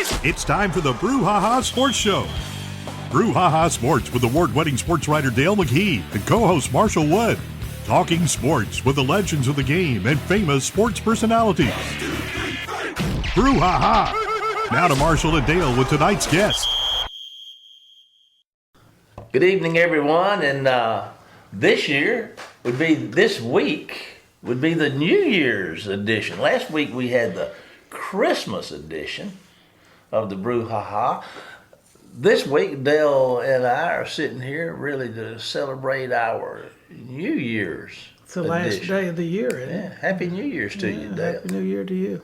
It's time for the Brouhaha Sports Show. Brouhaha Sports with award-winning sports writer Dale McKee and co-host Marshall Wood. Talking sports with the legends of the game and famous sports personalities. Brouhaha. Now to Marshall and Dale with tonight's guest. Good evening, everyone, and this week would be the New Year's edition. Last week we had the Christmas edition of the Brouhaha. This week, Dale and I are sitting here really to celebrate our New Year's It's the edition. last day of the year, isn't it? Yeah, Happy New Year's to you, Dale. Happy New Year to you.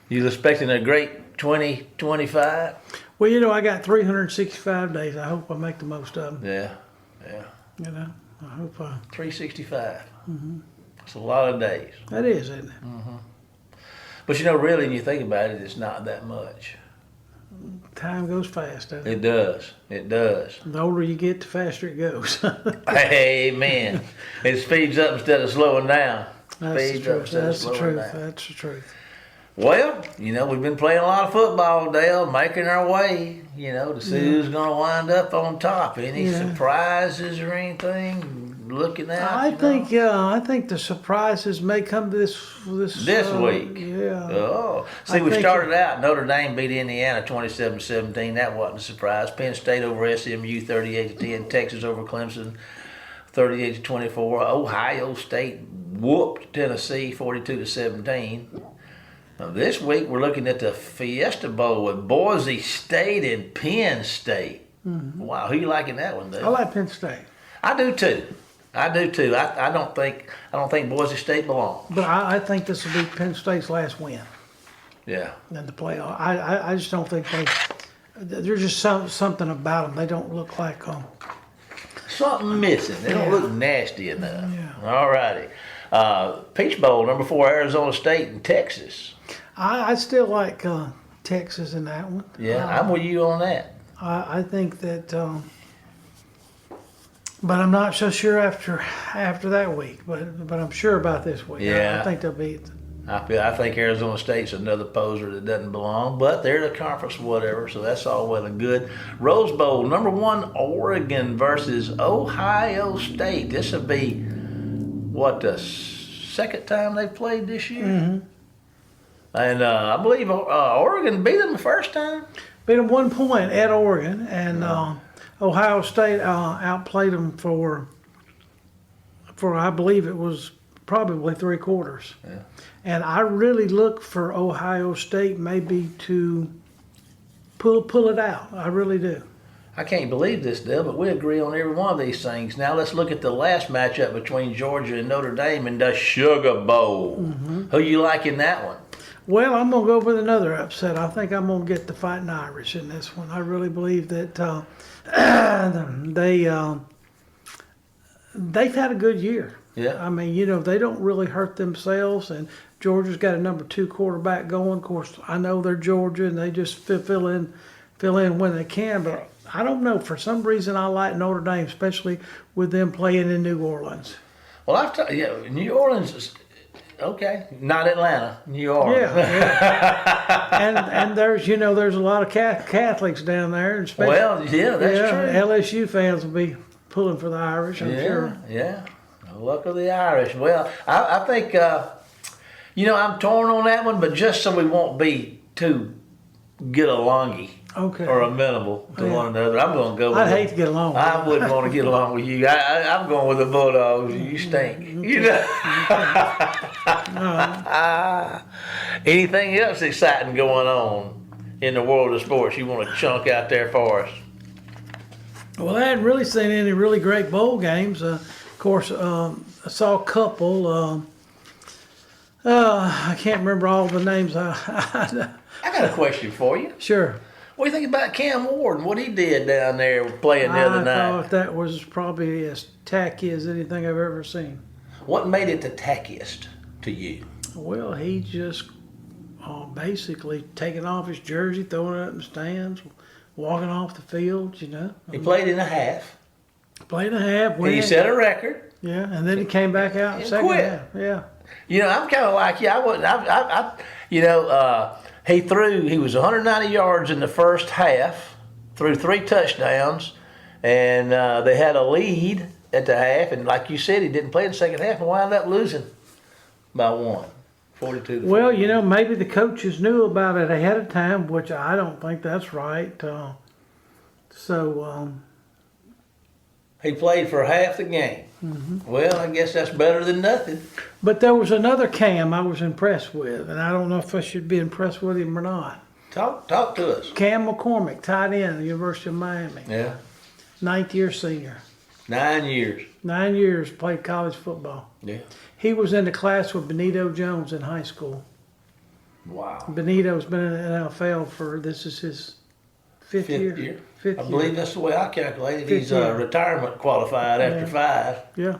You expecting a great 2025? Well, you know, I got 365 days. I hope I make the most of them. Yeah. You know, I hope 365. It's a lot of days. that is, isn't it? But you know, really, when you think about it, it's not that much. Time goes fast, doesn't it? It does. It does. The older you get, the faster it goes. Amen. It speeds up instead of slowing down. That's the Speeds up truth. instead of That's the slowing truth. down. That's the truth. Well, you know, we've been playing a lot of football, Dale, making our way, you know, to see who's going to wind up on top. Any surprises or anything looking out? I think the surprises may come this week. Yeah. Oh. See, we started out, Notre Dame beat Indiana 27-17. That wasn't a surprise. Penn State over SMU 38-10. Texas over Clemson 38-24. Ohio State whooped Tennessee 42-17. Now, this week we're looking at the Fiesta Bowl with Boise State and Penn State. Wow, who you liking that one, Dave? I like Penn State. I do too. I don't think Boise State belongs. But I think this will be Penn State's last win Yeah. in the playoff. I just don't think there's just something about them. They don't look like Something missing. They don't look nasty enough. Yeah. All righty. Peach Bowl, number 4, Arizona State and Texas. I still like Texas in that one. Yeah, I'm with you on that. I think that, but I'm not so sure after that week. But I'm sure about this week. Yeah. I think they'll beat. I think Arizona State's another poser that doesn't belong, but they're the conference whatever, so that's all well and good. Rose Bowl, number 1, Oregon versus Ohio State. This will be, what, the second time they've played this year? And I believe Oregon beat them the first time. Beat them 1 point at Oregon, and Ohio State outplayed them for I believe it was probably 3 quarters. Yeah. And I really look for Ohio State maybe to pull it out. I really do. I can't believe this, Dale, but we agree on every one of these things. Now let's look at the last matchup between Georgia and Notre Dame in the Sugar Bowl. Who you like in that one? Well, I'm going to go with another upset. I think I'm going to get the Fighting Irish in this one. I really believe that they've had a good year. Yeah. I mean, you know, they don't really hurt themselves, and Georgia's got a number 2 quarterback going. Of course, I know they're Georgia, and they just fill in when they can, but I don't know. For some reason, I like Notre Dame, especially with them playing in New Orleans. Well, New Orleans is okay. Not Atlanta, New Orleans. Yeah. and there's a lot of Catholics down there, and especially, Well, yeah, that's true. LSU fans will be pulling for the Irish, I'm sure. Yeah. No luck of the Irish. Well, I think I'm torn on that one, but just so we won't be too get-alongy. Okay. Or amenable to one another. I'm going to go with I'd hate to get along with I wouldn't want to get along with you. I'm going with the Bulldogs. You stink. You know. Anything else exciting going on in the world of sports you want to chunk out there for us? Well, I hadn't really seen any really great bowl games. Of course, I saw a couple. I can't remember all the names. I got a question for you. Sure. What do you think about Cam Ward and what he did down there playing the other night? I thought that was probably as tacky as anything I've ever seen. What made it the tackiest to you? Well, he just basically taking off his jersey, throwing it up in the stands, walking off the field, He played in a half. Played a half. And he set a record. Yeah, and then he came back out in the second half. Yeah. I'm kind of like you. I wouldn't. He was 190 yards in the first half, threw 3 touchdowns, and they had a lead at the half. And like you said, he didn't play in the second half and wound up losing by 1, 42 to Well, 48. maybe the coaches knew about it ahead of time, which I don't think that's right. He played for half the game. Mm-hmm. Well, I guess that's better than nothing. But there was another Cam I was impressed with, and I don't know if I should be impressed with him or not. Talk to us. Cam McCormick, tight end, the University of Miami, Yeah. 9th year senior. 9 years. 9 years, played college football. Yeah. He was in the class with Benito Jones in high school. Wow. Benito's been in the NFL this is his fifth year. Fifth I believe year. that's the way I calculated. Fifth He's year. retirement qualified after Yeah. 5. Yeah.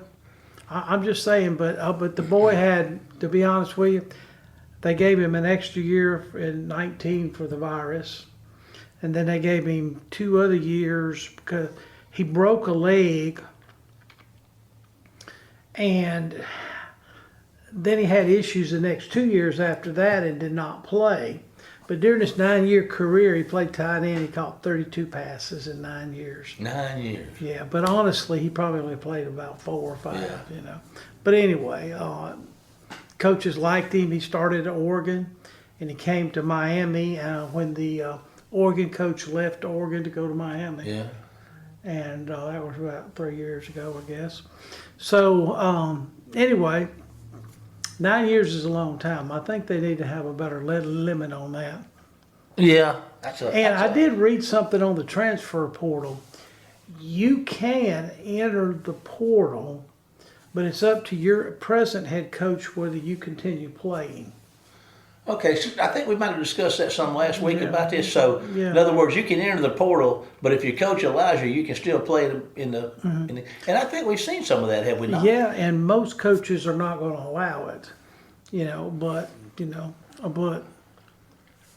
I'm just saying, but the boy had, to be honest with you, they gave him an extra year in 19 for the virus. And then they gave him 2 other years because he broke a leg. And then he had issues the next 2 years after that and did not play. But during his 9-year career, he played tight end. He caught 32 passes in 9 years. 9 years. Yeah, but honestly, he probably only played about 4 or 5, Yeah. But anyway, coaches liked him. He started at Oregon, and he came to Miami when the Oregon coach left Oregon to go to Miami. Yeah. And that was about 3 years ago, I guess. So anyway, 9 years is a long time. I think they need to have a better limit on that. Yeah. I did read something on the transfer portal. You can enter the portal, but it's up to your present head coach whether you continue playing. Okay, so I think we might have discussed that some last week Yeah. about this. So, Yeah. in other words, you can enter the portal, but if your coach allows you, you can still play in the. And I think we've seen some of that, have we not? Yeah, and most coaches are not going to allow it, but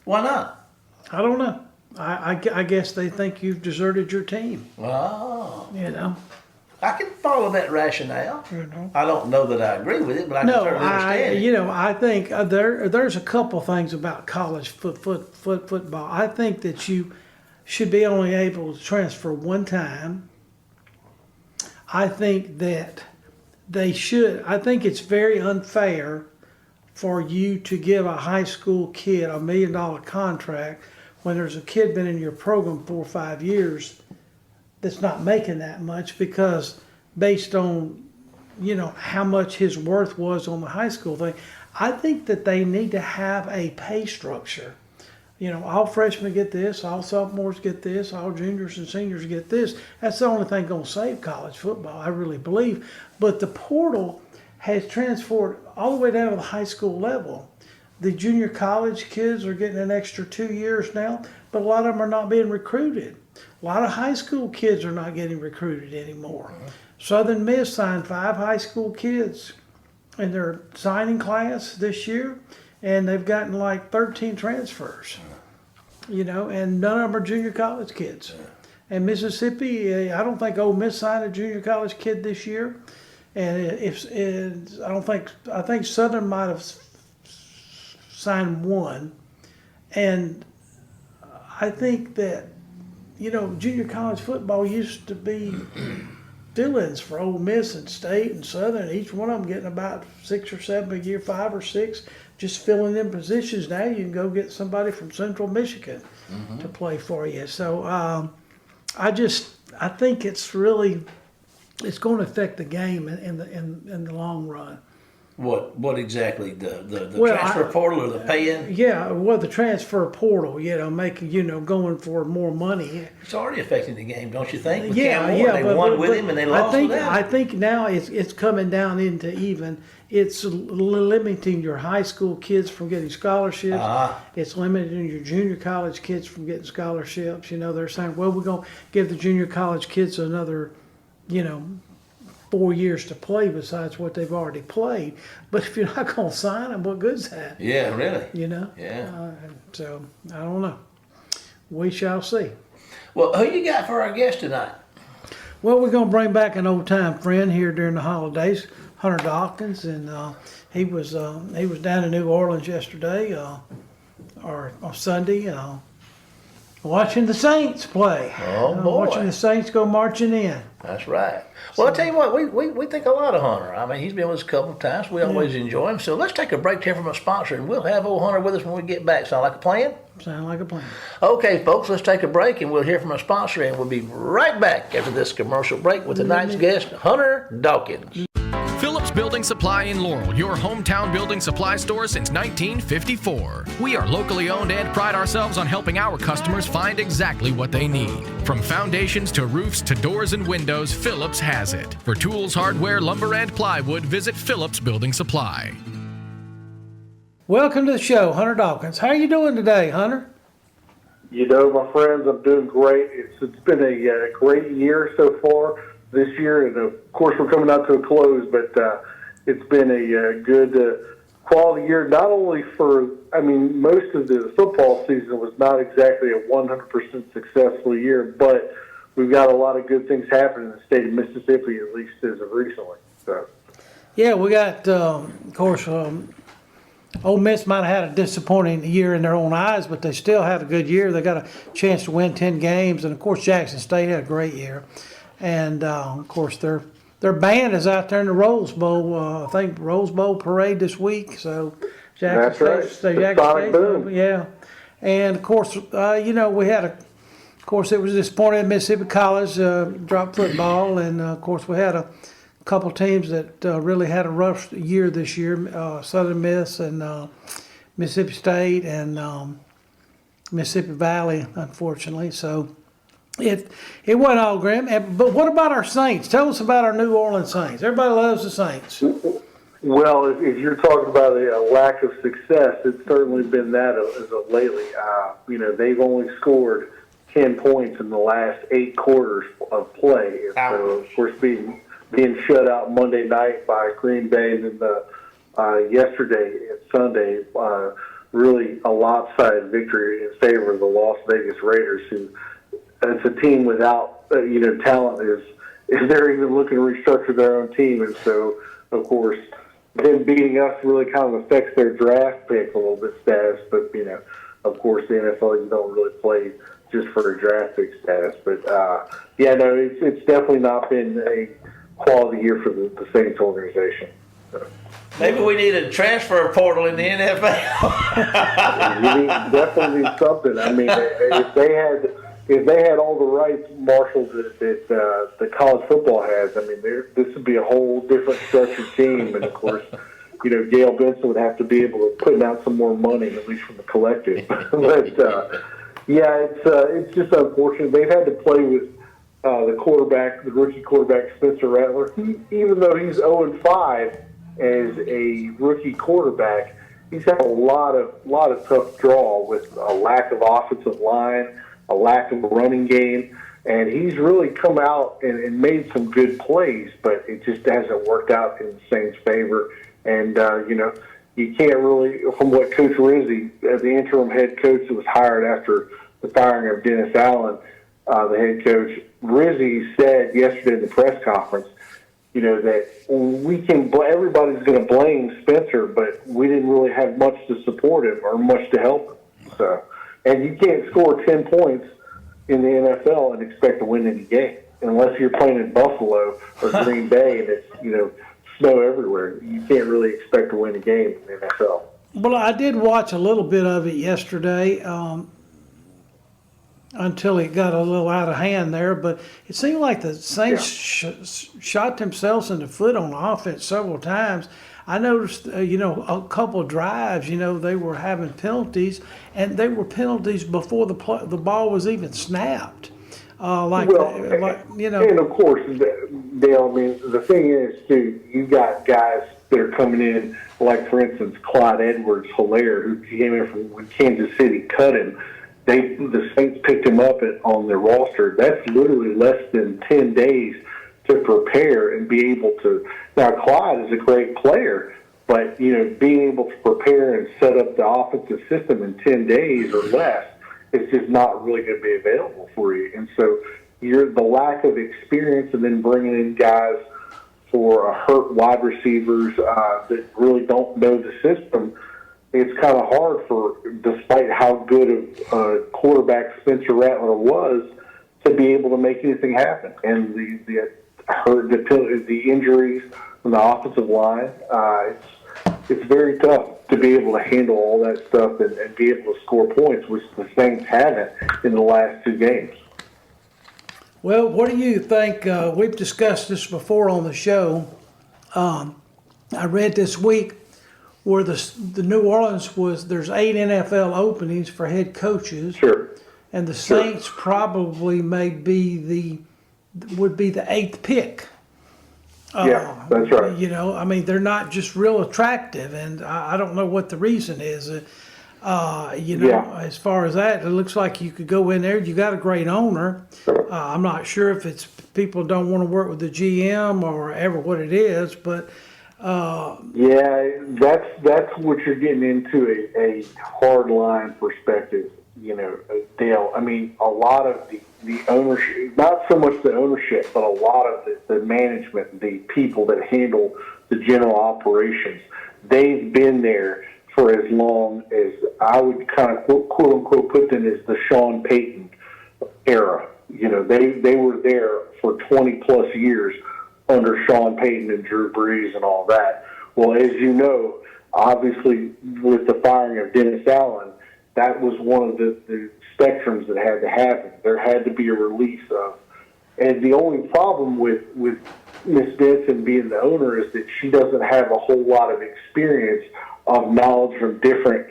Why not? I don't know. I guess they think you've deserted your team, Oh, I can follow that rationale. I don't know that I agree with it, but I can No, certainly understand it. I think there's a couple things about college football. I think that you should be only able to transfer one time. I think that I think it's very unfair for you to give a high school kid $1 million contract when there's a kid been in your program 4 or 5 years that's not making that much, because based on how much his worth was on the high school thing. I think that they need to have a pay structure. All freshmen get this, all sophomores get this, all juniors and seniors get this. That's the only thing going to save college football, I really believe. But the portal has transferred all the way down to the high school level. The junior college kids are getting an extra 2 years now, but a lot of them are not being recruited. A lot of high school kids are not getting recruited anymore. Southern Miss signed 5 high school kids in their signing class this year, and they've gotten like 13 transfers, and none of them are junior college kids. And Mississippi, I don't think Ole Miss signed a junior college kid this year. And I think Southern might have signed 1. And I think that, junior college football used to be fill-ins for Ole Miss and State and Southern. Each one of them getting about 6 or 7 a year, 5 or 6, just filling in positions. Now you can go get somebody from Central Michigan to play for you. So I think it's going to affect the game in the long run. What exactly? The Well, transfer portal or the pay-in? Yeah, well, the transfer portal, making, going for more money. It's already affecting the game, don't you think? With Yeah, Cam Moore, they but won with him and they lost without I him. think now it's coming down into even. It's limiting your high school kids from getting scholarships. It's limiting your junior college kids from getting scholarships. They're saying, well, we're going to give the junior college kids another, 4 years to play besides what they've already played. But if you're not going to sign them, what good's that? Yeah, really. Yeah. So I don't know. We shall see. Well, who you got for our guest tonight? Well, we're going to bring back an old time friend here during the holidays, Hunter Dawkins, and he was down in New Orleans yesterday, on Sunday, watching the Saints play. Oh, boy. Watching the Saints go marching in. That's right. Well, I'll tell you what, we think a lot of Hunter. I mean, he's been with us a couple of times. We always enjoy him. So let's take a break here from a sponsor, and we'll have old Hunter with us when we get back. Sound like a plan? Sound like a plan. Okay, folks, let's take a break, and we'll hear from a sponsor, and we'll be right back after this commercial break with tonight's guest, Hunter Dawkins. Phillips Building Supply in Laurel, your hometown building supply store since 1954. We are locally owned and pride ourselves on helping our customers find exactly what they need. From foundations to roofs to doors and windows, Phillips has it. For tools, hardware, lumber, and plywood, visit Phillips Building Supply. Welcome to the show, Hunter Dawkins. How are you doing today, Hunter? My friends, I'm doing great. It's been a great year so far this year, and of course we're coming out to a close, but it's been a good quality year, not only most of the football season was not exactly a 100% successful year, but we've got a lot of good things happening in the state of Mississippi, at least as of recently. So. Yeah, we got, of course, Ole Miss might have had a disappointing year in their own eyes, but they still had a good year. They got a chance to win 10 games, and of course Jackson State had a great year. And, of course, their band is out there in the Rose Bowl. I think Rose Bowl parade this week. So Jackson State, yeah. And, of course, of course, it was disappointing at Mississippi College, dropped football. And, of course, we had a couple teams that really had a rough year this year, Southern Miss and Mississippi State and Mississippi Valley, unfortunately. So it wasn't all grim. But what about our Saints? Tell us about our New Orleans Saints. Everybody loves the Saints. Well, if you're talking about a lack of success, it's certainly been that as of lately. They've only scored 10 points in the last 8 quarters of play. And so, of course, being shut out Monday night by Green Bay, and then yesterday and Sunday, really a lopsided victory in favor of the Las Vegas Raiders, who, it's a team without talent. Is they're even looking to restructure their own team, and so of course them beating us really kind of affects their draft pick a little bit status. But of course the NFL, you don't really play just for a draft pick status. But it's definitely not been a quality year for the Saints organization. So. Maybe we need a transfer portal in the NFL. You definitely need something. I mean, if they had all the rights, Marshall, that the college football has, I mean, this would be a whole different structured team. And of course, Gail Benson would have to be able to put out some more money, at least from the collective. But it's just unfortunate. They've had to play with the rookie quarterback Spencer Rattler. Even though he's 0-5 as a rookie quarterback, he's had a lot of tough draw with a lack of offensive line, a lack of a running game, and he's really come out and made some good plays, but it just hasn't worked out in the Saints' favor. And you can't really, from what Coach Rizzi, the interim head coach that was hired after the firing of Dennis Allen, the head coach, Rizzi said yesterday in the press conference, that everybody's going to blame Spencer, but we didn't really have much to support him or much to help him. So, and you can't score 10 points in the NFL and expect to win any game unless you're playing in Buffalo or Green Bay and it's snow everywhere. You can't really expect to win a game in the NFL. Well, I did watch a little bit of it yesterday. Until it got a little out of hand there, but it seemed like the Saints shot themselves in the foot on offense several times. I noticed, a couple of drives, they were having penalties, and they were penalties before the ball was even snapped. And of course, Dale, I mean, the thing is, too, you got guys that are coming in, like, for instance, Clyde Edwards-Helaire, who came in from when Kansas City cut him. The Saints picked him up on their roster. That's literally less than 10 days to prepare and be able to. Now, Clyde is a great player, but being able to prepare and set up the offensive system in 10 days or less is just not really going to be available for you. And so, the lack of experience, and then bringing in guys for hurt wide receivers that really don't know the system. It's kind of hard despite how good of a quarterback Spencer Rattler was to be able to make anything happen. And the injuries on the offensive line, it's very tough to be able to handle all that stuff and be able to score points, which the Saints haven't in the last 2 games. Well, what do you think? We've discussed this before on the show. I read this week where the New Orleans there's 8 NFL openings for head coaches. Sure. And the Saints probably would be the 8th pick. Yeah, that's right. You know, I mean, they're not just real attractive, and I don't know what the reason is. As far as that, it looks like you could go in there. You got a great owner. I'm not sure if it's people don't want to work with the GM or ever what it is, but that's what you're getting into a hard line perspective. You know, Dale. I mean, a lot of the ownership, not so much the ownership, but a lot of the management, the people that handle the general operations, they've been there for as long as I would kind of quote unquote put them as the Sean Payton era. You know, they were there for 20 plus years under Sean Payton and Drew Brees and all that. Well, as you know, obviously with the firing of Dennis Allen, that was one of the spectrums that had to happen. There had to be a release of. And the only problem with Miss Benson being the owner is that she doesn't have a whole lot of experience of knowledge from different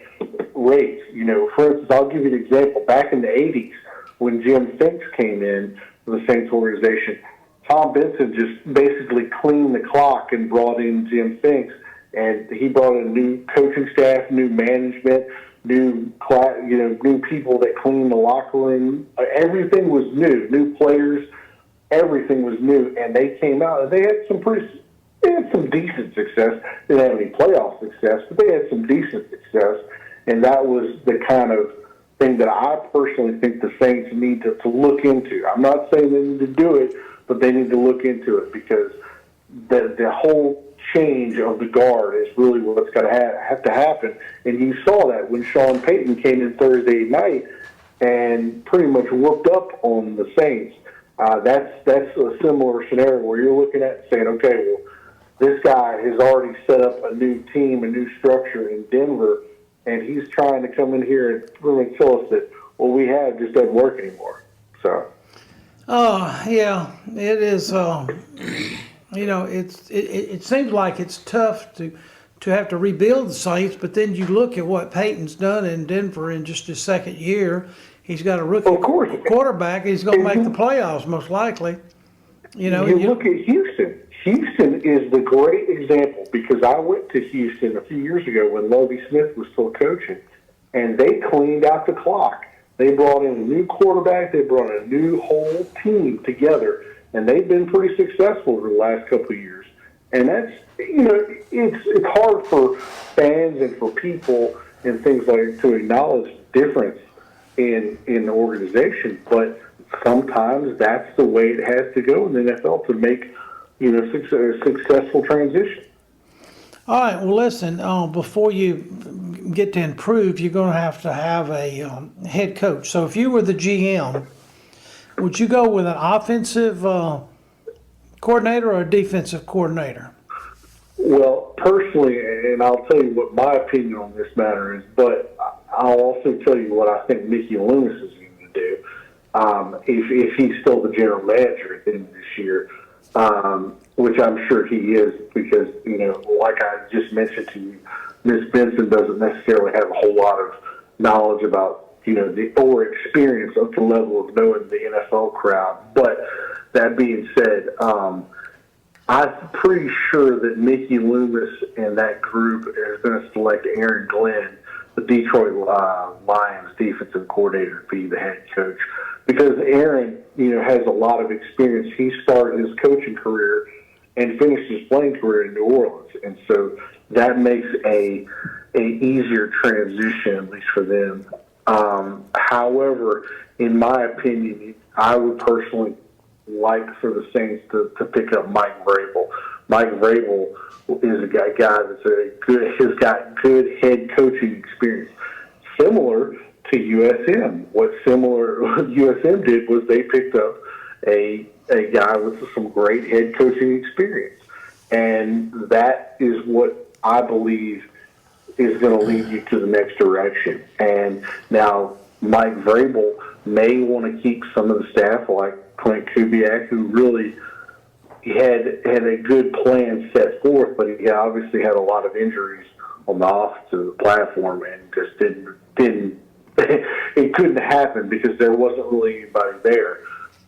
rates. You know, for instance, I'll give you an example. Back in the 80s, when Jim Finks came in to the Saints organization, Tom Benson just basically cleaned the clock and brought in Jim Finks. And he brought in new coaching staff, new management, new people that cleaned the locker room. Everything was new players. Everything was new, and they came out and they had some decent success. They didn't have any playoff success, but they had some decent success, and that was the kind of thing that I personally think the Saints need to look into. I'm not saying they need to do it, but they need to look into it because the whole change of the guard is really what's got to have to happen. And you saw that when Sean Payton came in Thursday night and pretty much whooped up on the Saints. That's a similar scenario where you're looking at saying, okay, well, this guy has already set up a new team, a new structure in Denver, and he's trying to come in here and really tell us that what we have just doesn't work anymore. So. Yeah, it is. It seems like it's tough to have to rebuild the Saints, but then you look at what Peyton's done in Denver in just his second year. He's got a rookie quarterback. He's going to make the playoffs most likely. You look at Houston. Houston is the great example because I went to Houston a few years ago when Lovie Smith was still coaching, and they cleaned out the clock. They brought in a new quarterback. They brought in a new whole team together, and they've been pretty successful over the last couple of years. And that's, it's hard for fans and for people and things like to acknowledge difference in the organization, but sometimes that's the way it has to go in the NFL to make a successful transition. All right. Well, listen. Before you get to improve, you're going to have a head coach. So, if you were the GM, would you go with an offensive coordinator or a defensive coordinator? Well, personally, and I'll tell you what my opinion on this matter is, but I'll also tell you what I think Mickey Loomis is going to do if he's still the general manager at the end of this year, which I'm sure he is because, like I just mentioned to you, Ms. Benson doesn't necessarily have a whole lot of knowledge about, or experience up to the level of knowing the NFL crowd. But that being said, I'm pretty sure that Mickey Loomis and that group is going to select Aaron Glenn, the Detroit Lions defensive coordinator, to be the head coach. Because Aaron, has a lot of experience. He started his coaching career and finished his playing career in New Orleans. And so that makes a easier transition, at least for them. However, in my opinion, I would personally like for the Saints to pick up Mike Vrabel. Mike Vrabel is a guy that's has got good head coaching experience, similar to USM. What USM did was they picked up a guy with some great head coaching experience. And that is what I believe is going to lead you to the next direction. And now Mike Vrabel may want to keep some of the staff like Clint Kubiak, who really had a good plan set forth, but he obviously had a lot of injuries on the offensive platform and just didn't it couldn't happen because there wasn't really anybody there.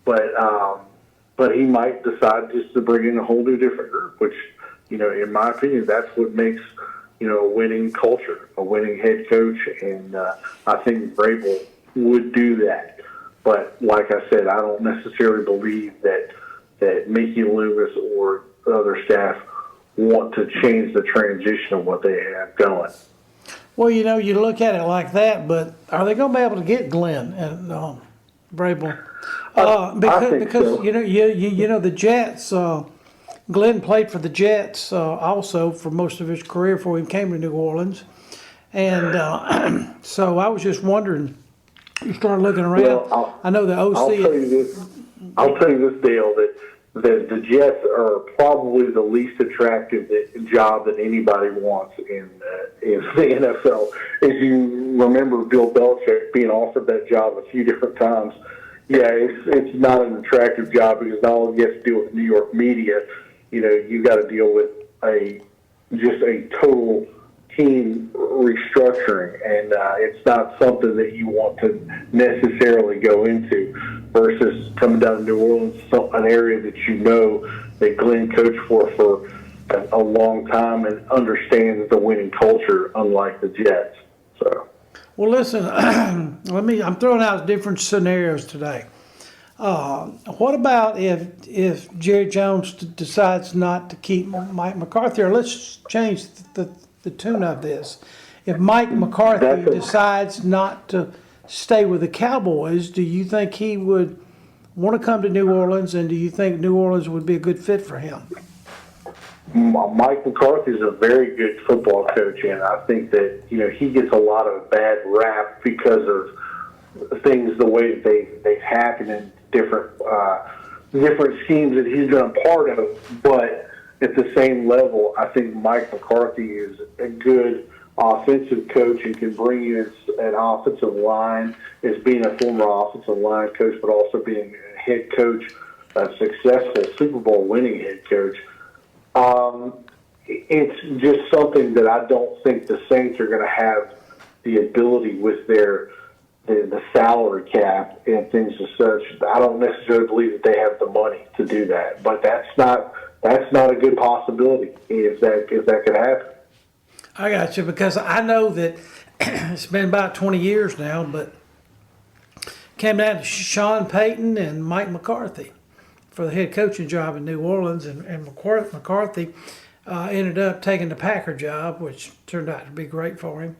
But he might decide just to bring in a whole new different group, which, in my opinion, that's what makes, a winning culture, a winning head coach. And I think Vrabel would do that. But like I said, I don't necessarily believe that Mickey Loomis or other staff want to change the transition of what they have going. Well, you look at it like that, but are they going to be able to get Glenn and Vrabel? Because so. The Jets. Glenn played for the Jets also for most of his career before he came to New Orleans, and so I was just wondering. You start looking around. Well, I know the OC. I'll tell you this, Dale, that the Jets are probably the least attractive job that anybody wants in the NFL. As you remember, Bill Belichick being offered that job a few different times. Yeah, it's not an attractive job because not only do you have to deal with New York media, you got to deal with just a total team restructuring, and it's not something that you want to necessarily go into versus coming down to New Orleans, an area that Glenn coached for a long time and understands the winning culture, unlike the Jets. So. Well, listen, I'm throwing out different scenarios today. What about if Jerry Jones decides not to keep Mike McCarthy, or let's change the tune of this. If Mike McCarthy decides not to stay with the Cowboys, do you think he would want to come to New Orleans, and do you think New Orleans would be a good fit for him? Mike McCarthy is a very good football coach, and I think that he gets a lot of bad rap because of things the way that they've happened in different schemes that he's been a part of. But at the same level, I think Mike McCarthy is a good offensive coach and can bring you an offensive line as being a former offensive line coach, but also being a head coach, a successful Super Bowl winning head coach. It's just something that I don't think the Saints are going to have the ability with the salary cap and things as such. I don't necessarily believe that they have the money to do that, but that's not a good possibility if that could happen. I got you, because I know that it's been about 20 years now, but came down to Sean Payton and Mike McCarthy for the head coaching job in New Orleans, and McCarthy ended up taking the Packer job, which turned out to be great for him.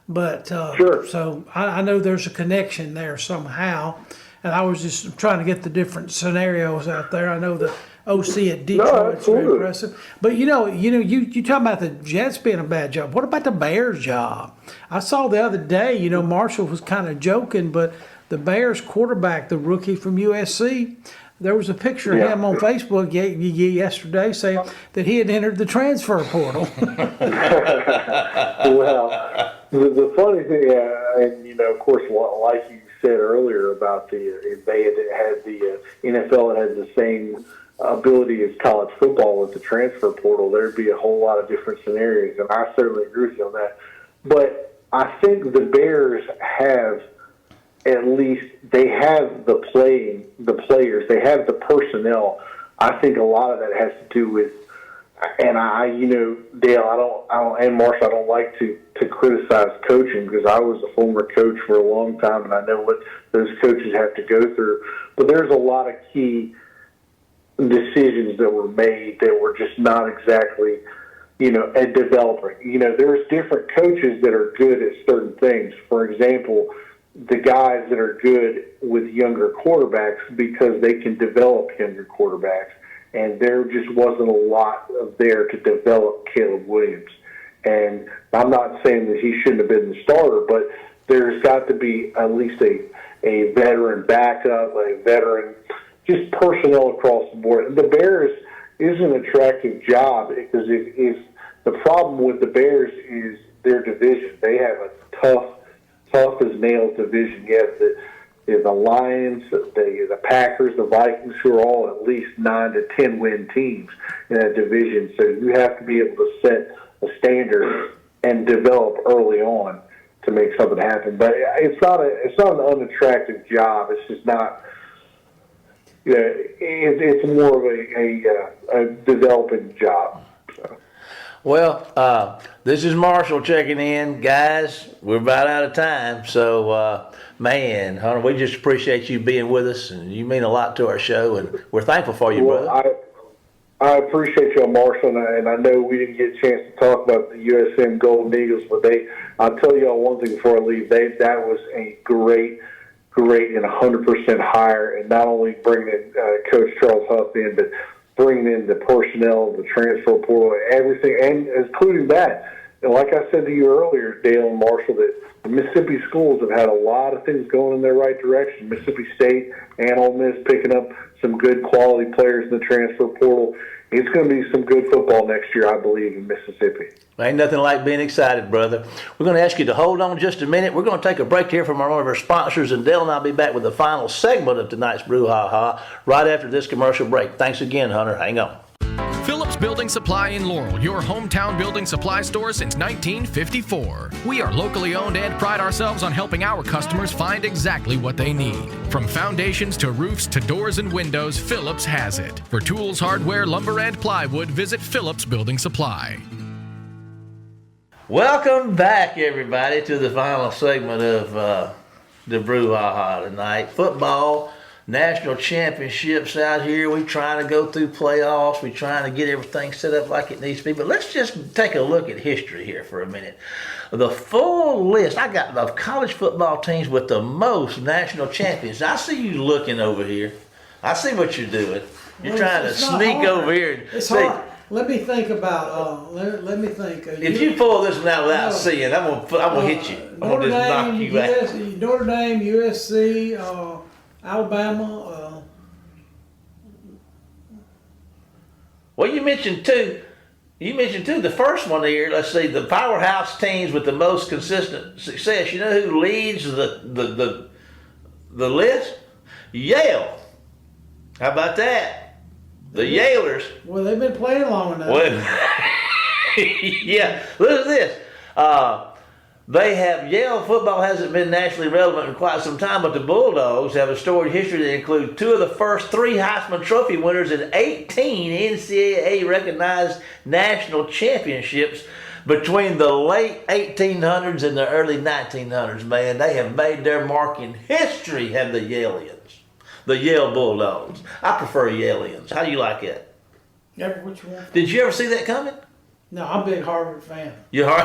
But sure. So I know there's a connection there somehow, and I was just trying to get the different scenarios out there. I know the OC at Detroit's very impressive, but you talking about the Jets being a bad job. What about the Bears job? I saw the other day, Marshall was kind of joking, but the Bears quarterback, the rookie from USC, there was a picture of him on Facebook yesterday saying that he had entered the transfer portal. Well, the funny thing, and of course, like you said earlier about if they had the NFL had the same ability as college football with the transfer portal, there'd be a whole lot of different scenarios, and I certainly agree with you on that. But I think the Bears have, at least they have the players, they have the personnel. I think a lot of that has to do with, and Dale, I don't, and Marshall, I don't like to criticize coaching because I was a former coach for a long time, and I know what those coaches have to go through. But there's a lot of key decisions that were made that were just not exactly, at developing. There's different coaches that are good at certain things. For example, the guys that are good with younger quarterbacks because they can develop younger quarterbacks, and there just wasn't a lot of there to develop Caleb Williams. And I'm not saying that he shouldn't have been the starter, but there's got to be at least a veteran backup, a veteran, just personnel across the board. The Bears is an attractive job because if the problem with the Bears is their division. They have a tough as nails division. You have the Lions, the Packers, the Vikings, who are all at least 9 to 10 win teams in that division. So you have to be able to set a standard and develop early on to make something happen. But it's not an unattractive job. It's just not. It's more of a developing job. So. Well, this is Marshall checking in. Guys, we're about out of time. So, man, Hunter, we just appreciate you being with us, and you mean a lot to our show, and we're thankful for you, brother. I appreciate you, Marshall, and I know we didn't get a chance to talk about the USM Golden Eagles, but I'll tell you all one thing before I leave. That was a great and 100% hire, and not only bringing in Coach Charles Huff in, but bringing in the personnel, the transfer portal, everything, and including that. And like I said to you earlier, Dale and Marshall, that the Mississippi schools have had a lot of things going in their right direction. Mississippi State and Ole Miss picking up some good quality players in the transfer portal. It's going to be some good football next year, I believe, in Mississippi. Ain't nothing like being excited, brother. We're going to ask you to hold on just a minute. We're going to take a break here from one of our sponsors, and Dale and I'll be back with the final segment of tonight's Brouhaha right after this commercial break. Thanks again, Hunter. Hang on. Phillips Building Supply in Laurel, your hometown building supply store since 1954. We are locally owned and pride ourselves on helping our customers find exactly what they need. From foundations to roofs to doors and windows, Phillips has it. For tools, hardware, lumber, and plywood, visit Phillips Building Supply. Welcome back, everybody, to the final segment of the Brouhaha tonight. Football. National championships out here. We're trying to go through playoffs. We're trying to get everything set up like it needs to be. But let's just take a look at history here for a minute. The full list, I got the college football teams with the most national champions. I see you looking over here. I see what you're doing. You're trying to sneak over here. It's hard. Let me think about. Let me think. If you pull this one out without seeing, I'm gonna hit you. I'm gonna just knock you back. Notre Dame, USC. Alabama. Well, you mentioned two. The first one here. Let's see, the powerhouse teams with the most consistent success. You know who leads the list? Yale. How about that? The Yalers. Well, they've been playing long enough. Well, yeah. Look at this. Yale football hasn't been nationally relevant in quite some time, but the Bulldogs have a storied history that includes two of the first three Heisman Trophy winners and 18 NCAA recognized national championships between the late 1800s and the early 1900s. Man, they have made their mark in history, have the Yalians, the Yale Bulldogs. I prefer Yalians. How do you like it? Yeah, which one? Did you ever see that coming? No, I'm a big Harvard fan. You are?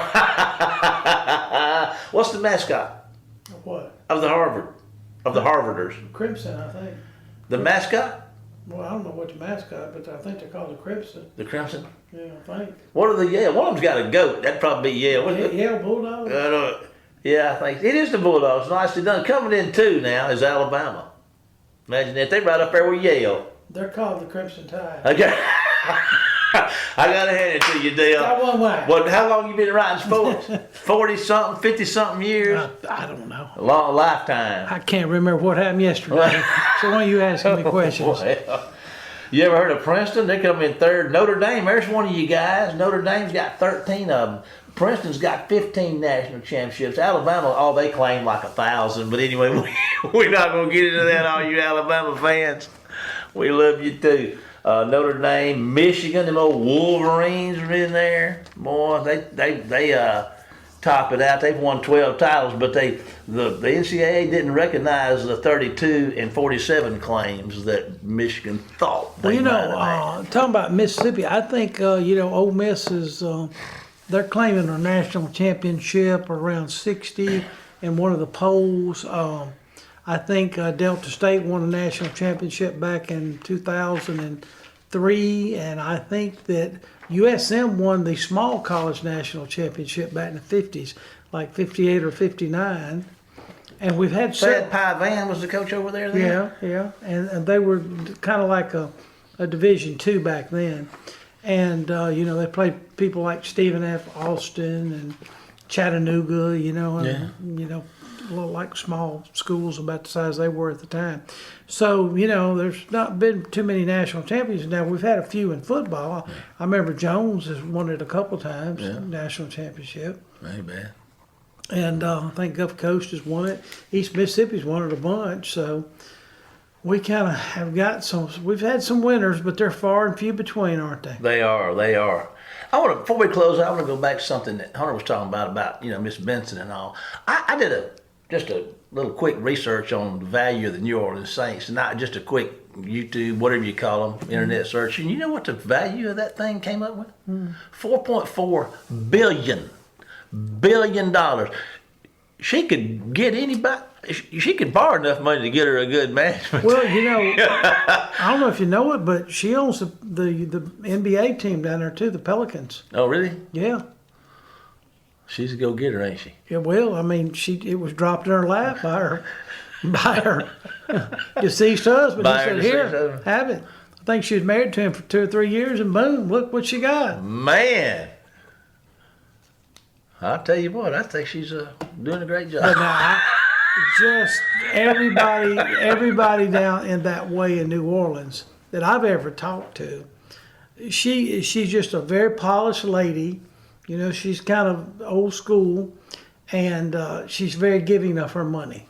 What's the mascot? What? Of the Harvarders? Crimson, I think. The mascot? Well, I don't know what the mascot, but I think they're called the Crimson. The Crimson? Yeah, I think. What are the Yale? One of them's got a goat. That'd probably be Yale. Yale Bulldogs? Yeah, I think. It is the Bulldogs. Nicely done. Coming in two now is Alabama. Imagine that. They're right up there with Yale. They're called the Crimson Tide. Okay. I gotta hand it to you, Dale. Got one way. Well, how long you been writing sports? 40-something, 50-something years? I don't know. A long lifetime. I can't remember what happened yesterday. So why are you asking me questions? Well, you ever heard of Princeton? They come in third. Notre Dame, there's one of you guys. Notre Dame's got 13 of them. Princeton's got 15 national championships. Alabama, they claim like 1,000. But anyway, we're not going to get into that, all you Alabama fans. We love you too. Notre Dame, Michigan, them old Wolverines are in there. Boy, they top it out. They've won 12 titles, but the NCAA didn't recognize the 32 and 47 claims that Michigan thought they might have had. Talking about Mississippi, I think Ole Miss is they're claiming a national championship around 60 in one of the polls. I think Delta State won a national championship back in 2003, and I think that USM won the small college national championship back in the 50s. like 58 or 59. And we've had Thad Van was the coach over there then? Yeah. And they were kind of like a Division II back then. And, they played people like Stephen F. Austin and Chattanooga, and, like small schools about the size they were at the time. So, there's not been too many national champions. Now, we've had a few in football. I remember Jones has won it a couple times, national championship. Ain't bad. And I think Gulf Coast has won it. East Mississippi's won it a bunch. So we kind of have got we've had some winners, but they're far and few between, aren't they? They are. Before we close, I want to go back to something that Hunter was talking about, Miss Benson and all. I did just a little quick research on the value of the New Orleans Saints, not just a quick YouTube, whatever you call them, internet search. And you know what the value of that thing came up with? $4.4 billion. She could get anybody. She could borrow enough money to get her a good management. Well, I don't know if you know it, but she owns the NBA team down there too, the Pelicans. Oh, really? Yeah. She's a go-getter, ain't she? Yeah. Well, I mean, it was dropped in her lap by her deceased husband. He said, "Here, have it." I think she was married to him for 2 or 3 years, and boom, look what she got. Man. I'll tell you what, I think she's doing a great job. But now, just everybody down in that way in New Orleans that I've ever talked to, she's just a very polished lady. She's kind of old school, and she's very giving of her money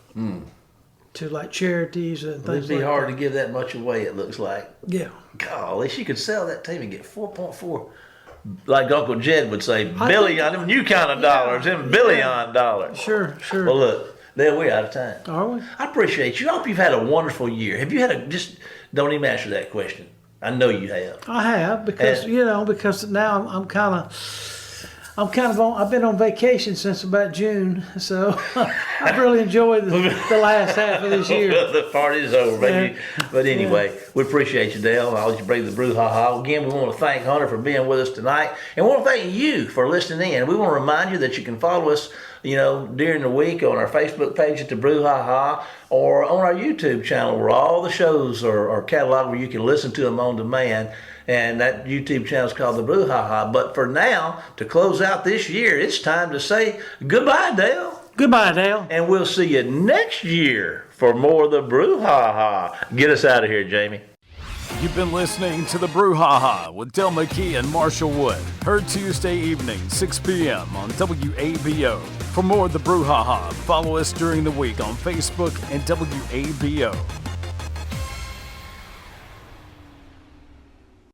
to like charities and things like that. It'd be hard to give that much away, it looks like. Yeah. Golly, she could sell that team and get 4.4. Like Uncle Jed would say, billion, them new kind of dollars, them billion dollars. Sure. Well, look, Dale, we're out of time. Are we? I appreciate you. I hope you've had a wonderful year. Have you had just don't even answer that question. I know you have. I have, because, because now I'm kind of I've been on vacation since about June, so I've really enjoyed the last half of this year. The party's over, baby. Yeah. But anyway, we appreciate you, Dale. I'll let you bring the Brouhaha. Again, we want to thank Hunter for being with us tonight. And we want to thank you for listening in. We want to remind you that you can follow us, during the week on our Facebook page at the Brouhaha or on our YouTube channel where all the shows are cataloged where you can listen to them on demand. And that YouTube channel is called the Brouhaha. But for now, to close out this year, it's time to say goodbye, Dale. Goodbye, Dale. And we'll see you next year for more of the Brouhaha. Get us out of here, Jamie. You've been listening to the Brouhaha with Del McKee and Marshall Wood. Heard Tuesday evening, 6 p.m. on WABO. For more of the Brouhaha, follow us during the week on Facebook and WABO.